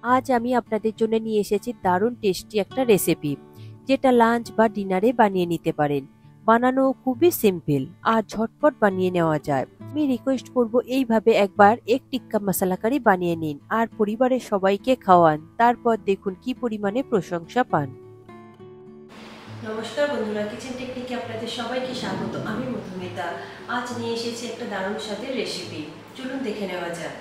আজ আমি আপনাদের জন্য নিয়ে এসেছি দারুণ টেস্টি একটা রেসিপি, যেটা লাঞ্চ বা ডিনারে বানিয়ে নিতে পারেন। বানানো খুবই সিম্পল আর ঝটপট বানিয়ে নেওয়া যায়। আমি রিকোয়েস্ট করব এইভাবে একবার এক টিক্কা মশলা কারি বানিয়ে নিন আর পরিবারের সবাইকে খাওয়ান, তারপর দেখুন কি পরিমাণে প্রশংসা পান। নমস্কার বন্ধুরা, কিচেন টেকনিকে আপনাদের সবাইকে স্বাগত। আমি মধুমিতা। আজ নিয়ে এসেছি একটা দারুণ স্বাদের রেসিপি, চলুন দেখে নেওয়া যাক।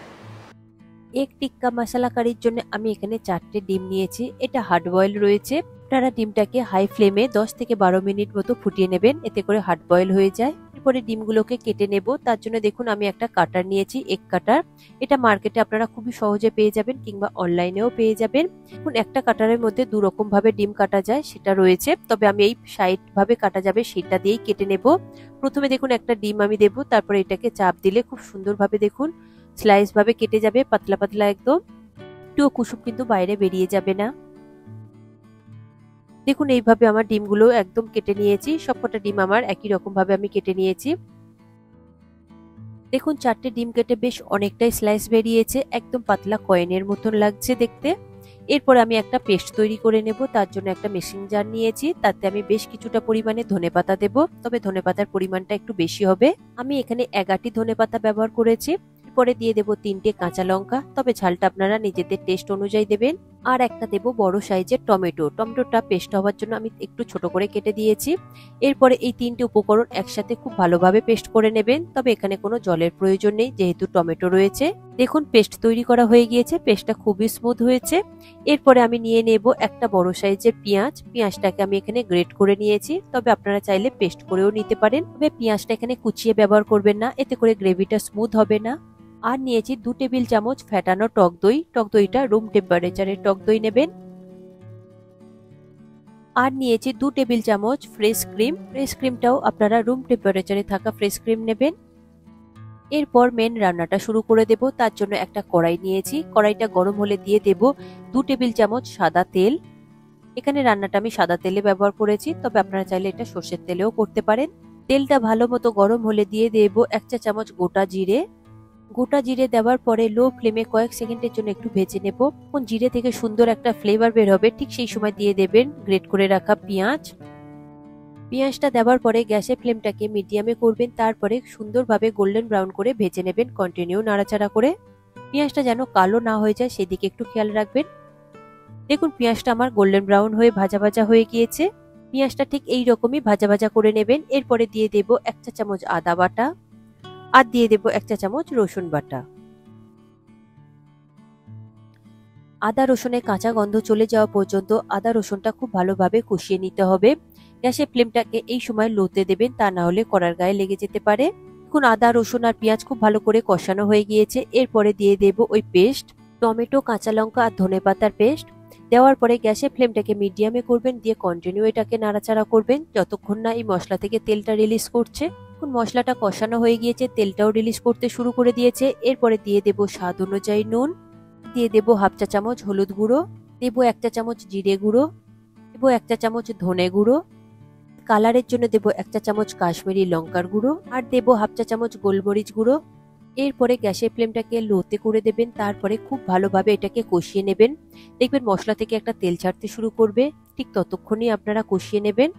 এক টিক্কা মশলা কারির জন্য আমি এখানে 4টে ডিম নিয়েছি। এটা হার্ড বয়েল রয়েছে। আপনারা ডিমটাকে হাই ফ্লেমে 10 থেকে 12 মিনিট মতো ফুটিয়ে নেবেন, এতে করে হার্ড বয়েল হয়ে যায়। এরপরে ডিমগুলোকে কেটে নেব। তার জন্য দেখুন আমি একটা কাটার নিয়েছি, এগ কাটার। এটা মার্কেটে আপনারা খুবই সহজে পেয়ে যাবেন কিংবা অনলাইনেও পেয়ে যাবেন। এখন একটা কাটারের মধ্যে দু রকম ভাবে ডিম কাটা যায় সেটা রয়েছে, তবে আমি এই সাইড ভাবে কাটা যাবে সেটা দিয়েই কেটে নেব। প্রথমে দেখুন একটা ডিম আমি দেব, তারপরে এটাকে চাপ দিলে খুব সুন্দরভাবে দেখুন স্লাইস ভাবে কেটে যাবে, পাতলা পাতলা একদম। একটুও কুসুম কিন্তু বাইরে বেরিয়ে যাবে না। দেখুন এইভাবে আমার ডিমগুলো একদম কেটে নিয়েছি। সবকটা ডিম আমার একই রকম ভাবে আমি কেটে নিয়েছি। দেখুন 4টে ডিম কেটে বেশ অনেকটাই স্লাইস বেরিয়েছে, একদম পাতলা কয়েনের মতন লাগছে দেখতে। এরপর আমি একটা পেস্ট তৈরি করে নেব। তার জন্য একটা মিক্সিং জার নিয়েছি, তাতে আমি বেশ কিছুটা পরিমাণে ধনেপাতা দেব, তবে ধনেপাতার পরিমাণটা একটু বেশি হবে। আমি এখানে 11টি ধনেপাতা ব্যবহার করেছি। পরে দিয়ে দেব 3টে কাঁচা লঙ্কা, তবে ঝালটা আপনারা নিজেদের টেস্ট অনুযায়ী দেবেন। আর একটা দেব বড় সাইজের টমেটো। টমেটোটা পেস্ট হওয়ার জন্য আমি একটু ছোট করে কেটে দিয়েছি। এরপরে এই 3টে উপকরণ একসাথে খুব ভালোভাবে পেস্ট করে নেবেন, তবে এখানে কোনো জলের প্রয়োজন নেই যেহেতু টমেটো রয়েছে। দেখুন পেস্ট তৈরি করা হয়ে গিয়েছে, পেস্টটা খুবই স্মুথ হয়েছে। এরপরে আমি নিয়ে নেব একটা বড় সাইজের পেঁয়াজ। পেঁয়াজটাকে আমি এখানে গ্রেট করে নিয়েছি, তবে আপনারা চাইলে পেস্ট করেও নিতে পারেন, তবে পেঁয়াজটা এখানে কুচিয়ে ব্যবহার করবেন না, এতে করে গ্রেভিটা স্মুথ হবে না। আর নিয়েছি 2 টেবিল চামচ ফেটানো টক দই। টক দইটা রুম টেম্পারেচারের টক দই নেবেন। আর নিয়েছি 2 টেবিল চামচ ফ্রেশ ক্রিম। ফ্রেশ ক্রিমটাও আপনারা রুম টেম্পারেচারে থাকা ফ্রেশ ক্রিম নেবেন। এরপর মেন রান্নাটা শুরু করে দেব। তার জন্য একটা কড়াই নিয়েছি। কড়াইটা গরম হলে দিয়ে দেব 2 টেবিল চামচ সাদা তেল। এখানে রান্নাটা আমি সাদা তেলে ব্যবহার করেছি, তবে আপনারা চাইলে এটা সর্ষের তেলেও করতে পারেন। তেলটা ভালো মতো গরম হলে দিয়ে দেব 1 চা চামচ গোটা জিরে। গোটা জিরে দেওয়ার পরে লো ফ্লেমে কয়েক সেকেন্ডের জন্য একটু ভেজে নেব। কোন জিরে থেকে সুন্দর একটা ফ্লেভার বের হবে, ঠিক সেই সময় দিয়ে দেবেন গ্রেট করে রাখা পেঁয়াজ। পেঁয়াজটা দেওয়ার পরে গ্যাসের ফ্লেমটাকে মিডিয়ামে করবেন, তারপরে সুন্দরভাবে গোল্ডেন ব্রাউন করে ভেজে নেবেন, কন্টিনিউ নাড়াচাড়া করে। পেঁয়াজটা যেন কালো না হয়ে যায় সেদিকে একটু খেয়াল রাখবেন। দেখুন পেঁয়াজটা আমার গোল্ডেন ব্রাউন হয়ে ভাজা ভাজা হয়ে গিয়েছে। পেঁয়াজটা ঠিক এই রকমই ভাজা ভাজা করে নেবেন। এরপরে দিয়ে দেব 1 চা চামচ আদা বাটা আর দিয়ে দেব 1 চা চামচ রসুন বাটা। আদা রসুনের কাঁচা গন্ধ চলে যাওয়া পর্যন্ত আদা রসুনটা খুব ভালোভাবে কষিয়ে নিতে হবে। গ্যাসের ফ্লেমটাকে এই সময় লোতে দেবেন, তা না হলে কড়ার গায়ে লেগে যেতে পারে। এখন আদা রসুন আর পেঁয়াজ খুব ভালো করে কষানো হয়ে গিয়েছে। এরপরে দিয়ে দেব ওই পেস্ট, টমেটো কাঁচা লঙ্কা আর ধনেপাতার পেস্ট। দেওয়ার পরে গ্যাসের ফ্লেমটাকে মিডিয়ামে করবেন, দিয়ে কন্টিনিউ এটাকে নাড়াচাড়া করবেন যতক্ষণ না এই মশলা থেকে তেলটা রিলিজ করছে। এখন মশলাটা কষানো হয়ে গিয়েছে, তেলটাও রিলিজ করতে শুরু করে দিয়েছে। এরপরে দিয়ে দেব স্বাদ অনুযায়ী নুন, দিয়ে দেব হাফ চা চামচ হলুদ গুঁড়ো, দেব 1 চা চামচ জিরে গুঁড়ো, দেব 1 চা চামচ ধনে গুঁড়ো, কালারের জন্য দেব 1 চা চামচ কাশ্মীরি লঙ্কার গুঁড়ো আর দেব হাফ চা চামচ গোলমরিচ গুঁড়ো। এরপরে গ্যাসের ফ্লেমটাকে লোতে করে দেবেন, তারপরে খুব ভালোভাবে এটাকে কষিয়ে নেবেন। দেখবেন মশলা থেকে একটা তেল ছাড়তে শুরু করবে, ঠিক ততক্ষণই আপনারা কষিয়ে নেবেন।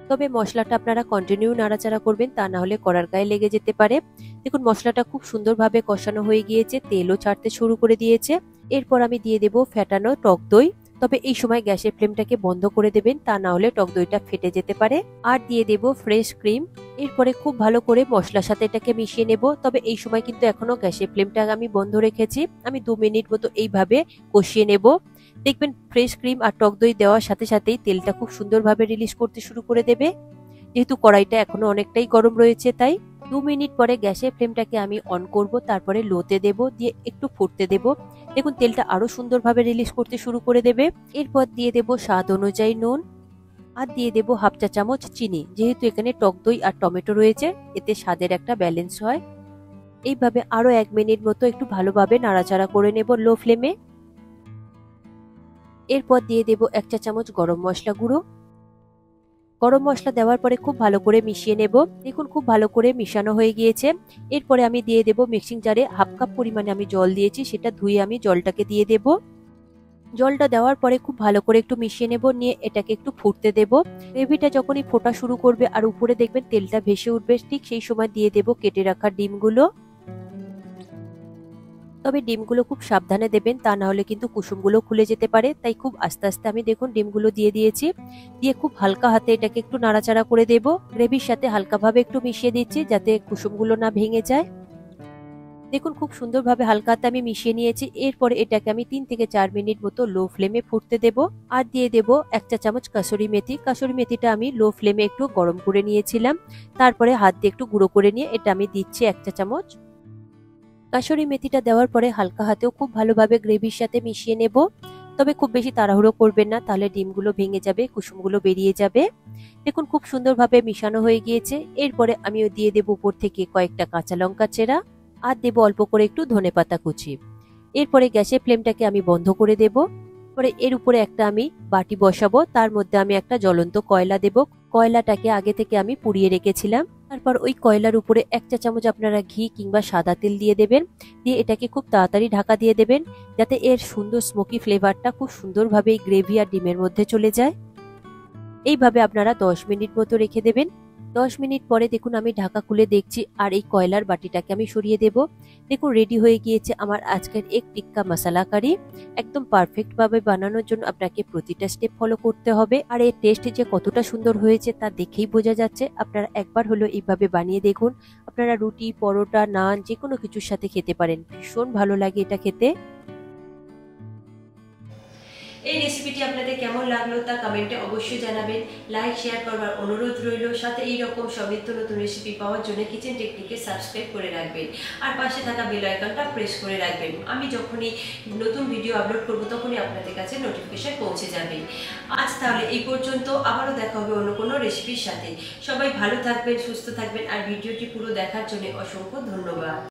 তবে মশলাটা আপনারা কন্টিনিউ নাড়াচাড়া করবেন, তা না হলে কড়ার গায়ে লেগে যেতে পারে। দেখুন মশলাটা খুব সুন্দরভাবে কষানো হয়ে গিয়েছে, তেলও ছাড়তে শুরু করে দিয়েছে। এরপর আমি দিয়ে দেব ফেটানো টক দই, তবে এই সময় গ্যাসের ফ্লেমটাকে বন্ধ করে দেবেন, তা না হলে টক দইটা ফেটে যেতে পারে। আর দিয়ে দেব ফ্রেশ ক্রিম। এরপরে খুব ভালো করে মশলার সাথে এটাকে মিশিয়ে নেব, তবে এই সময় কিন্তু এখনো গ্যাসের ফ্লেমটা আমি বন্ধ রেখেছি। আমি 2 মিনিট মতো এইভাবে কষিয়ে নেব। দেখবেন ফ্রেশ ক্রিম আর টক দই দেওয়ার সাথে সাথেই তেলটা খুব সুন্দরভাবে রিলিজ করতে শুরু করে দেবে, যেহেতু কড়াইটা এখনো অনেকটাই গরম রয়েছে তাই। 2 মিনিট পরে গ্যাসের ফ্লেমটাকে আমি অন করব, তারপরে লোতে দেব, দিয়ে একটু ফুটতে দেব। দেখুন তেলটা আরো সুন্দরভাবে রিলিজ করতে শুরু করে দেবে। এরপর দিয়ে দেব স্বাদ অনুযায়ী নুন আর দিয়ে দেব হাফ চা চামচ চিনি। যেহেতু এখানে টক দই আর টমেটো রয়েছে, এতে স্বাদের একটা ব্যালেন্স হয়। এইভাবে আরো 1 মিনিট মতো একটু ভালোভাবে নাড়াচাড়া করে নেব লো ফ্লেমে। এরপর দিয়ে দেব 1 চা চামচ গরম মশলা গুঁড়ো, গরম মশলা দেওয়ার পরে খুব ভালো করে মিশিয়ে নেব। দেখুন খুব ভালো করে মিশানো হয়ে গিয়েছে। এরপরে আমি দিয়ে দেব মিক্সিং জারে হাফ কাপ পরিমাণে আমি জল দিয়েছি, সেটা ধুয়ে আমি জলটাকে দিয়ে দেব। জলটা দেওয়ার পরে খুব ভালো করে একটু মিশিয়ে নেব, নিয়ে এটাকে একটু ফুটতে দেব। গ্রেভিটা যখনই ফোটা শুরু করবে আর উপরে দেখবেন তেলটা ভেসে উঠবে, ঠিক সেই সময় দিয়ে দেব কেটে রাখা ডিমগুলো। তবে ডিমগুলো খুব সাবধানে দেবেন, তা না হলে কিন্তু কুসুমগুলো খুলে যেতে পারে। তাই খুব আস্তে আস্তে আমি দেখুন ডিমগুলো দিয়ে দিয়েছি। দিয়ে খুব হালকা হাতে এটাকে একটু নাড়াচাড়া করে দেব। গ্রেভির সাথে হালকাভাবে একটু মিশিয়ে দিচ্ছি যাতে কুসুমগুলো না ভেঙে যায়। দেখুন খুব সুন্দরভাবে হালকা হাতে আমি মিশিয়ে নিয়েছি। এরপরে এটাকে আমি 3 থেকে 4 মিনিট মতো লো ফ্লেমে ফুটতে দেব। আর দিয়ে দেব 1 চা চামচ কাসুরি মেথি। কাসুরি মেথিটা আমি লো ফ্লেমে একটু গরম করে নিয়েছিলাম, তারপরে হাত দিয়ে একটু গুঁড়ো করে নিয়ে এটা আমি দিচ্ছি 1 চা চামচ। কাসুরি মেথিটা দেওয়ার পরে হালকা হাতেও খুব ভালোভাবে গ্রেভির সাথে মিশিয়ে নেব। তবে খুব বেশি তাড়াহুড়ো করবেন না, তাহলে ডিমগুলো ভেঙে যাবে, কুসুমগুলো বেরিয়ে যাবে। দেখুন খুব সুন্দরভাবে মিশানো হয়ে গিয়েছে। এরপরে আমি দিয়ে দেব উপর থেকে কয়েকটা কাঁচা লঙ্কা চেরা, আর দেব অল্প করে একটু ধনেপাতা কুচি। এরপরে গ্যাসের ফ্লেমটাকে আমি বন্ধ করে দেব। পরে এর উপরে একটা আমি বাটি বসাবো, তার মধ্যে আমি একটা জ্বলন্ত কয়লা দেব। কয়লাটাকে আগে থেকে আমি পুড়িয়ে রেখেছিলাম। তারপর ওই কয়লার উপরে 1 চা চামচ আপনারা ঘি কিংবা সাদা তেল দিয়ে দেবেন। দিয়ে এটাকে খুব তাড়াতাড়ি ঢাকা দিয়ে দেবেন, যাতে এর সুন্দর স্মোকি ফ্লেভারটা খুব সুন্দরভাবে এই গ্রেভি আর ডিমের মধ্যে চলে যায়। এইভাবে আপনারা 10 মিনিট মতো রেখে দেবেন। 10 মিনিট পরে দেখুন আমি ঢাকা খুলে দেখছি, আর এই কয়লার বাটিটাকে আমি সরিয়ে দেব। দেখুন রেডি হয়ে গিয়েছে আমার আজকের এক টিক্কা মশলা কারি। একদম পারফেক্ট ভাবে বানানোর জন্য আপনাকে প্রতিটা স্টেপ ফলো করতে হবে, আর এর টেস্ট যে কতটা সুন্দর হয়েছে তা দেখেই বোঝা যাচ্ছে। আপনারা একবার হলো এইভাবে বানিয়ে দেখুন। আপনারা রুটি, পরোটা, নান যে কোনো কিছুর সাথে খেতে পারেন, ভীষণ ভালো লাগে এটা খেতে। এই রেসিপিটি আপনাদের কেমন লাগলো তা কমেন্টে অবশ্যই জানাবেন। লাইক শেয়ার করবার অনুরোধ রইল। সাথে এইরকম সব নিত্য নতুন রেসিপি পাওয়ার জন্য কিচেন টেকনিকে সাবস্ক্রাইব করে রাখবেন, আর পাশে থাকা বেল আইকনটা প্রেস করে রাখবেন। আমি যখনই নতুন ভিডিও আপলোড করব তখনই আপনাদের কাছে নোটিফিকেশন পৌঁছে যাবে। আজ তাহলে এই পর্যন্ত, আবারও দেখা হবে অন্য কোনো রেসিপির সাথে। সবাই ভালো থাকবেন, সুস্থ থাকবেন, আর ভিডিওটি পুরো দেখার জন্য অসংখ্য ধন্যবাদ।